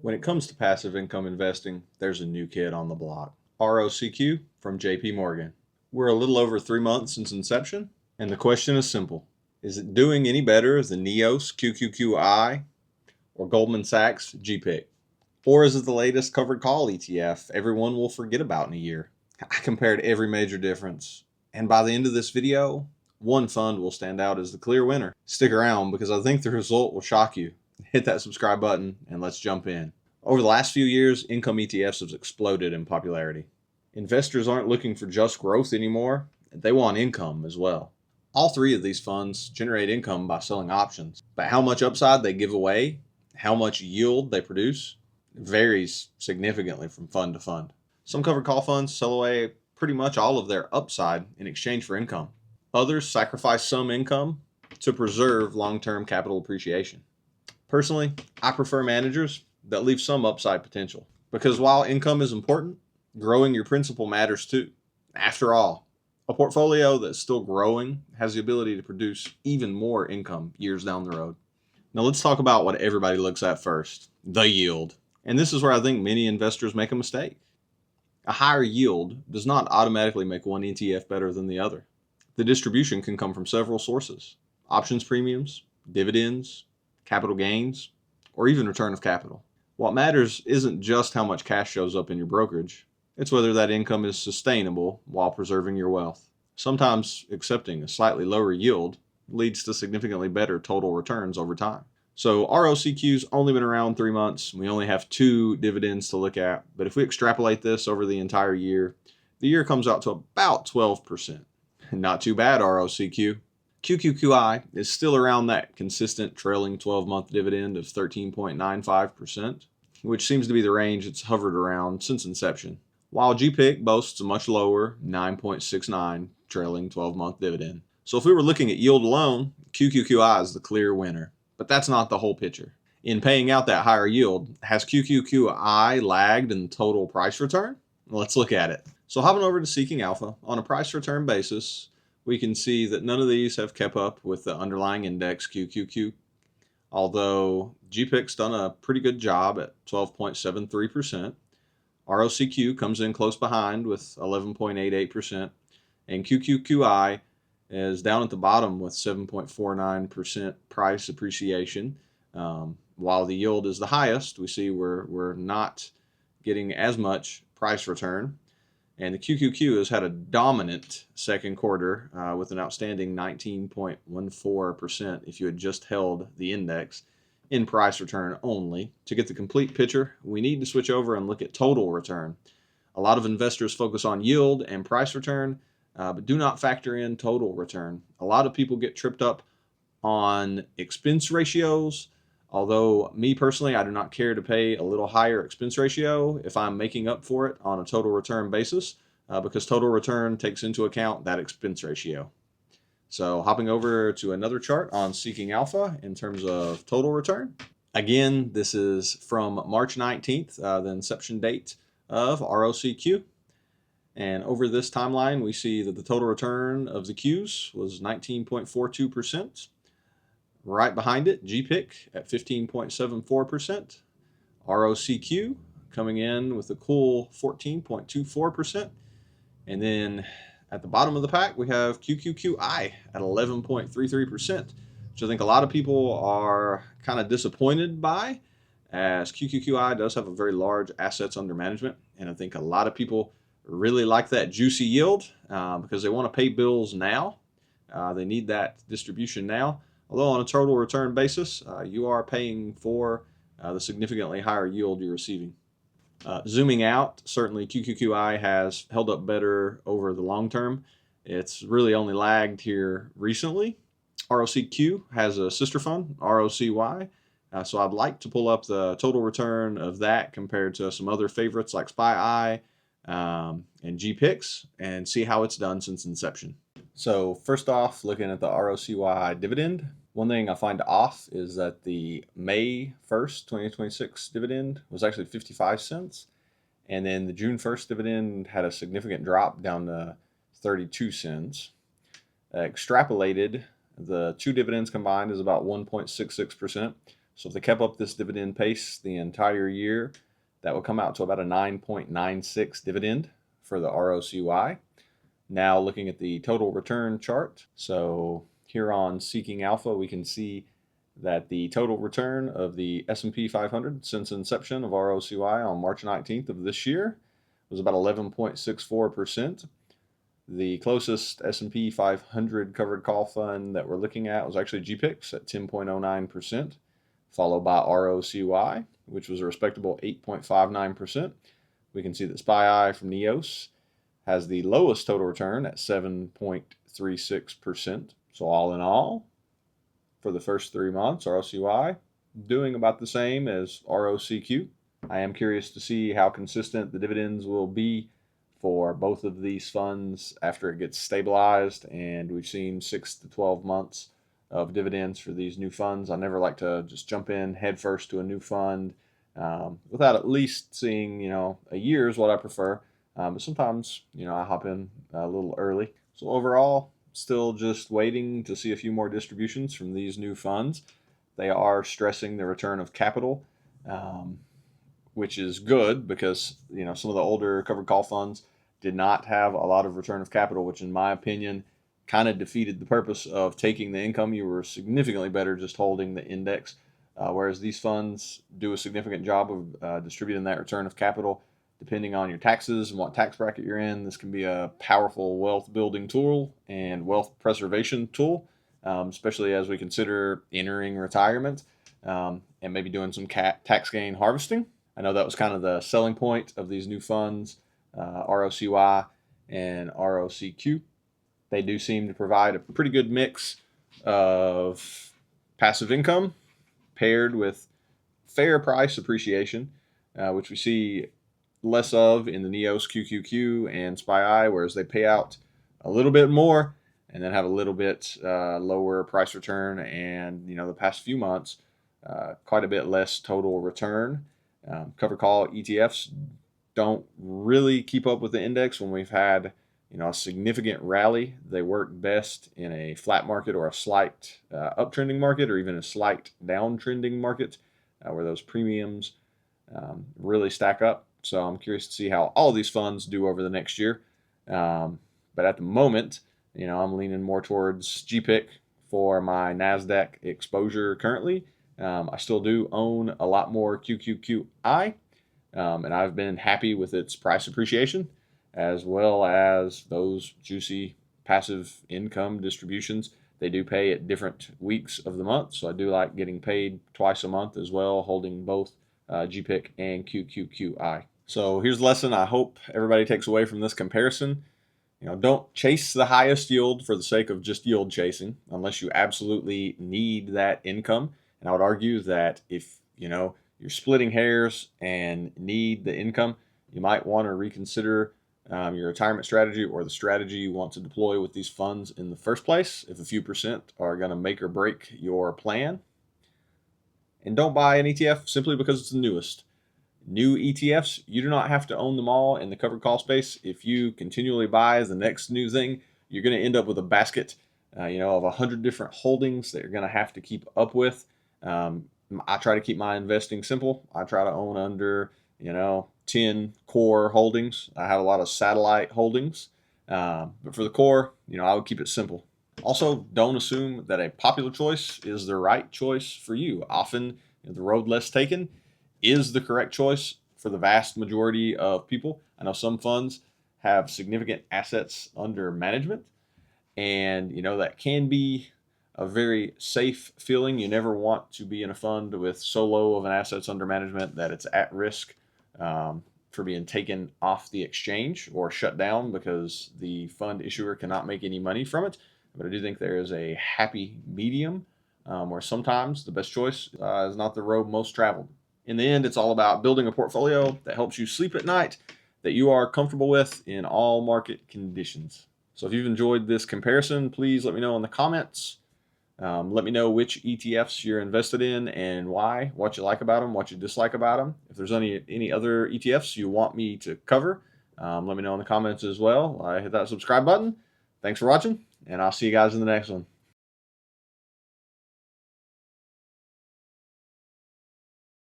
When it comes to passive income investing, there's a new kid on the block. ROCQ from JP Morgan. We're a little over 3 months since inception, and the question is simple. Is it doing any better than NEOS QQQI or Goldman Sachs GPIQ? Or is it the latest covered call ETF everyone will forget about in a year? I compared every major difference, and by the end of this video, one fund will stand out as the clear winner. Stick around because I think the result will shock you. Hit that subscribe button and let's jump in. Over the last few years, income ETFs have exploded in popularity. Investors aren't looking for just growth anymore, they want income as well. All three of these funds generate income by selling options, but how much upside they give away, how much yield they produce, varies significantly from fund to fund. Some covered call funds sell away pretty much all of their upside in exchange for income. Others sacrifice some income to preserve long-term capital appreciation. Personally, I prefer managers that leave some upside potential, because while income is important, growing your principal matters too. After all, a portfolio that's still growing has the ability to produce even more income years down the road. Now let's talk about what everybody looks at first, the yield. And this is where I think many investors make a mistake. A higher yield does not automatically make one ETF better than the other. The distribution can come from several sources: options premiums, dividends, capital gains, or even return of capital. What matters isn't just how much cash shows up in your brokerage, it's whether that income is sustainable while preserving your wealth. Sometimes accepting a slightly lower yield leads to significantly better total returns over time. So ROCQ's only been around 3 months. We only have 2 dividends to look at, but if we extrapolate this over the entire year, the year comes out to about 12%. Not too bad, ROCQ. QQQI is still around that consistent trailing 12-month dividend of 13.95%, which seems to be the range it's hovered around since inception, while GPIQ boasts a much lower 9.69 trailing 12-month dividend. So if we were looking at yield alone, QQQI is the clear winner. But that's not the whole picture. In paying out that higher yield, has QQQI lagged in total price return? Let's look at it. So hopping over to Seeking Alpha, on a price return basis, we can see that none of these have kept up with the underlying index QQQ, although GPIC's done a pretty good job at 12.73%. ROCQ comes in close behind with 11.88%, and QQQI is down at the bottom with 7.49% price appreciation. While the yield is the highest, we see we're not getting as much price return. And the QQQ has had a dominant second quarter with an outstanding 19.14% if you had just held the index in price return only. To get the complete picture, we need to switch over and look at total return. A lot of investors focus on yield and price return, but do not factor in total return. A lot of people get tripped up on expense ratios, although me personally, I do not care to pay a little higher expense ratio if I'm making up for it on a total return basis, because total return takes into account that expense ratio. So hopping over to another chart on Seeking Alpha in terms of total return. Again, this is from March 19th, the inception date of ROCQ. And over this timeline, we see that the total return of the Qs was 19.42%. Right behind it, GPIQ at 15.74%. ROCQ coming in with a cool 14.24%. And then at the bottom of the pack, we have QQQI at 11.33%, which I think a lot of people are kind of disappointed by, as QQQI does have a very large assets under management. And I think a lot of people really like that juicy yield because they want to pay bills now. They need that distribution now. Although on a total return basis, you are paying for the significantly higher yield you're receiving. Zooming out, certainly QQQI has held up better over the long term. It's really only lagged here recently. ROCQ has a sister fund, ROCY. So I'd like to pull up the total return of that compared to some other favorites like SPY and GPICs and see how it's done since inception. So first off, looking at the ROCY dividend, one thing I find off is that the May 1st, 2026 dividend was actually 55 cents. And then the June 1st dividend had a significant drop down to 32 cents. Extrapolated, the two dividends combined is about 1.66%. So if they kept up this dividend pace the entire year, that would come out to about a 9.96 dividend for the ROCY. Now looking at the total return chart. So here on Seeking Alpha, we can see that the total return of the S&P 500 since inception of ROCY on March 19th of this year was about 11.64%. The closest S&P 500 covered call fund that we're looking at was actually GPIQ at 10.09%, followed by ROCY, which was a respectable 8.59%. We can see that SPY from NEOS has the lowest total return at 7.36%. So all in all, for the first 3 months, ROCY doing about the same as ROCQ. I am curious to see how consistent the dividends will be for both of these funds after it gets stabilized, and we've seen 6 to 12 months of dividends for these new funds. I never like to just jump in head first to a new fund without at least seeing, a year is what I prefer. But sometimes, I hop in a little early. So overall, still just waiting to see a few more distributions from these new funds. They are stressing the return of capital, which is good because, some of the older covered call funds did not have a lot of return of capital, which in my opinion kind of defeated the purpose of taking the income. You were significantly better just holding the index, whereas these funds do a significant job of distributing that return of capital. Depending on your taxes and what tax bracket you're in, this can be a powerful wealth building tool and wealth preservation tool, especially as we consider entering retirement and maybe doing some tax gain harvesting. I know that was kind of the selling point of these new funds, ROCY and ROCQ. They do seem to provide a pretty good mix of passive income paired with fair price appreciation, which we see less of in the NEOS, QQQ, and SPY, whereas they pay out a little bit more and then have a little bit lower price return, and the past few months quite a bit less total return. Covered call ETFs don't really keep up with the index when we've had a significant rally. They work best in a flat market or a slight uptrending market, or even a slight downtrending market where those premiums really stack up. So I'm curious to see how all of these funds do over the next year. But at the moment, I'm leaning more towards GPIQ for my NASDAQ exposure currently. I still do own a lot more QQQI, and I've been happy with its price appreciation, as well as those juicy passive income distributions. They do pay at different weeks of the month, so I do like getting paid twice a month as well, holding both GPIQ and QQQI. So here's the lesson I hope everybody takes away from this comparison. Don't chase the highest yield for the sake of just yield chasing unless you absolutely need that income. And I would argue that if you're splitting hairs and need the income, you might want to reconsider your retirement strategy or the strategy you want to deploy with these funds in the first place, if a few percent are going to make or break your plan. And don't buy an ETF simply because it's the newest. New ETFs, you do not have to own them all in the covered call space. If you continually buy the next new thing, you're going to end up with a basket of 100 different holdings that you're going to have to keep up with. I try to keep my investing simple. I try to own under 10 core holdings. I have a lot of satellite holdings, but for the core, I would keep it simple. Also, don't assume that a popular choice is the right choice for you. Often, the road less taken is the correct choice for the vast majority of people. I know some funds have significant assets under management, and that can be a very safe feeling. You never want to be in a fund with so low of an assets under management that it's at risk for being taken off the exchange or shut down because the fund issuer cannot make any money from it. But I do think there is a happy medium where sometimes the best choice is not the road most traveled. In the end, it's all about building a portfolio that helps you sleep at night, that you are comfortable with in all market conditions. So if you've enjoyed this comparison, please let me know in the comments. Let me know which ETFs you're invested in and why, what you like about them, what you dislike about them. If there's any other ETFs you want me to cover, let me know in the comments as well. Hit that subscribe button. Thanks for watching, and I'll see you guys in the next one.